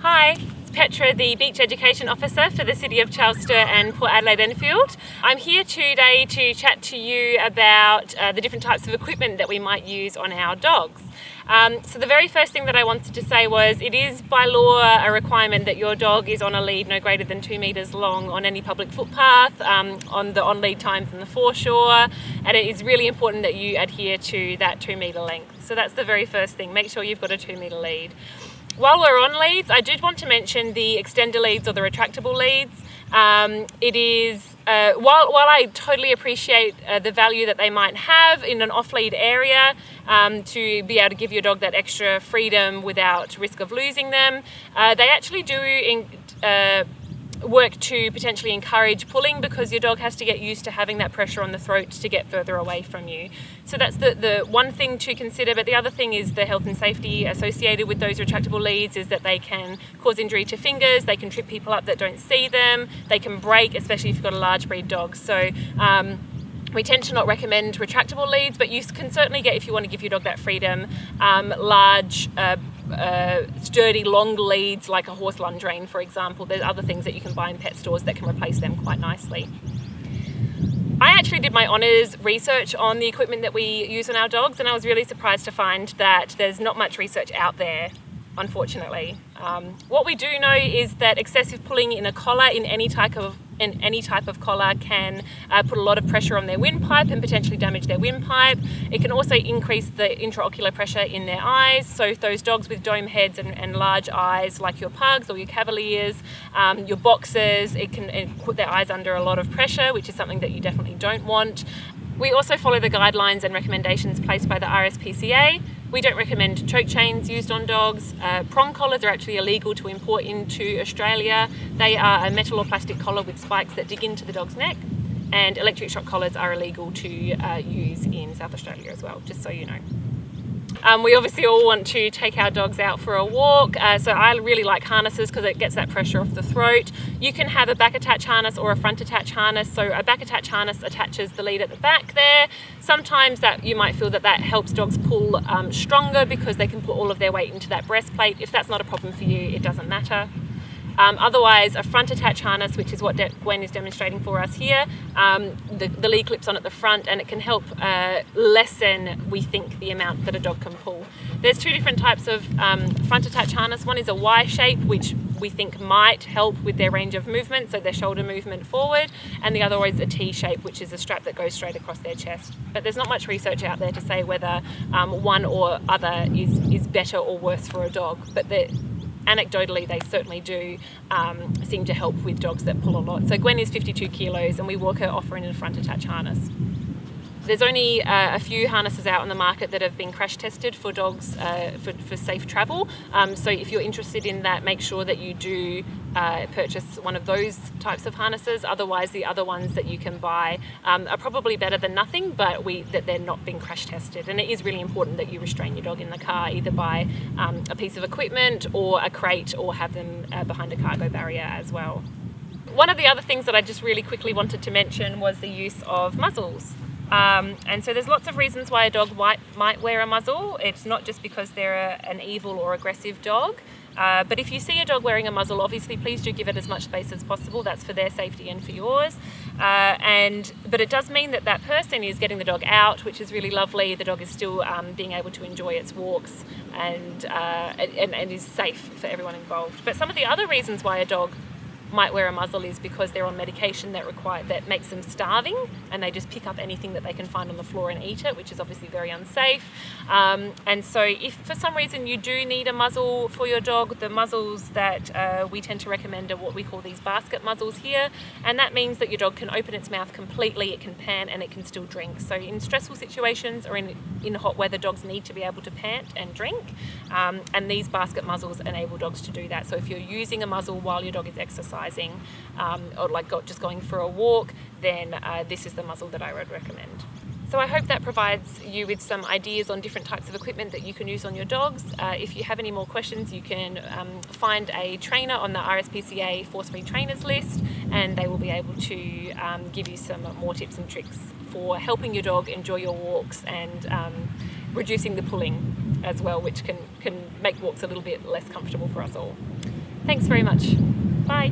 Hi, it's Petra, the Beach Education Officer for the City of Charleston and Port Adelaide Enfield. I'm here today to chat to you about the different types of equipment that we might use on our dogs. So the very first thing that I wanted to say was it is by law a requirement that your dog is on a lead no greater than 2 metres long on any public footpath, on the on-lead times in the foreshore, and it is really important that you adhere to that 2 metre length. So that's the very first thing, make sure you've got a 2 metre lead. While we're on leads, I did want to mention the extender leads or the retractable leads. It is, while I totally appreciate the value that they might have in an off-lead area to be able to give your dog that extra freedom without risk of losing them, they actually do work to potentially encourage pulling because your dog has to get used to having that pressure on the throat to get further away from you. So that's the one thing to consider, but the other thing is the health and safety associated with those retractable leads is that they can cause injury to fingers, they can trip people up that don't see them, they can break, especially if you've got a large breed dog. So we tend to not recommend retractable leads, but you can certainly get, if you want to give your dog that freedom, large sturdy long leads like a horse lunge rein, for example. There's other things that you can buy in pet stores that can replace them quite nicely. I actually did my honours research on the equipment that we use on our dogs, and I was really surprised to find that there's not much research out there, unfortunately. What we do know is that excessive pulling in a collar in any type of collar can put a lot of pressure on their windpipe and potentially damage their windpipe. It can also increase the intraocular pressure in their eyes. So those dogs with dome heads and large eyes like your pugs or your cavaliers, your boxers, it can put their eyes under a lot of pressure, which is something that you definitely don't want. We also follow the guidelines and recommendations placed by the RSPCA. We don't recommend choke chains used on dogs. Prong collars are actually illegal to import into Australia. They are a metal or plastic collar with spikes that dig into the dog's neck. And electric shock collars are illegal to use in South Australia as well, just so you know. We obviously all want to take our dogs out for a walk, so I really like harnesses because it gets that pressure off the throat. You can have a back attach harness or a front attach harness. So a back attach harness attaches the lead at the back there. Sometimes that you might feel that helps dogs pull stronger because they can put all of their weight into that breastplate. If that's not a problem for you, it doesn't matter. Otherwise, a front attach harness, which is what Gwen is demonstrating for us here, the lead clips on at the front and it can help lessen, we think, the amount that a dog can pull. There's two different types of front attach harness. One is a Y shape, which we think might help with their range of movement, so their shoulder movement forward, and the other is a T shape, which is a strap that goes straight across their chest. But there's not much research out there to say whether one or other is better or worse for a dog, but anecdotally, they certainly do seem to help with dogs that pull a lot. So Gwen is 52 kilos and we walk her offering a front attach harness. There's only a few harnesses out on the market that have been crash tested for dogs for safe travel. So if you're interested in that, make sure that you do purchase one of those types of harnesses. Otherwise, the other ones that you can buy are probably better than nothing, but that they're not being crash tested. And it is really important that you restrain your dog in the car, either by a piece of equipment or a crate, or have them behind a cargo barrier as well. One of the other things that I just really quickly wanted to mention was the use of muzzles. And so there's lots of reasons why a dog might wear a muzzle. It's not just because they're an evil or aggressive dog. But if you see a dog wearing a muzzle, obviously please do give it as much space as possible. That's for their safety and for yours. But it does mean that person is getting the dog out, which is really lovely. The dog is still being able to enjoy its walks and is safe for everyone involved. But some of the other reasons why a dog might wear a muzzle is because they're on medication that makes them starving, and they just pick up anything that they can find on the floor and eat it, which is obviously very unsafe. And so if for some reason you do need a muzzle for your dog, the muzzles that we tend to recommend are what we call these basket muzzles here, and that means that your dog can open its mouth completely, it can pant, and it can still drink. So in stressful situations or in hot weather, dogs need to be able to pant and drink, and these basket muzzles enable dogs to do that. So if you're using a muzzle while your dog is exercising, or just going for a walk, then this is the muzzle that I would recommend. So I hope that provides you with some ideas on different types of equipment that you can use on your dogs. If you have any more questions, you can find a trainer on the RSPCA force-free trainers list, and they will be able to give you some more tips and tricks for helping your dog enjoy your walks and reducing the pulling as well, which can make walks a little bit less comfortable for us all. Thanks very much. Bye.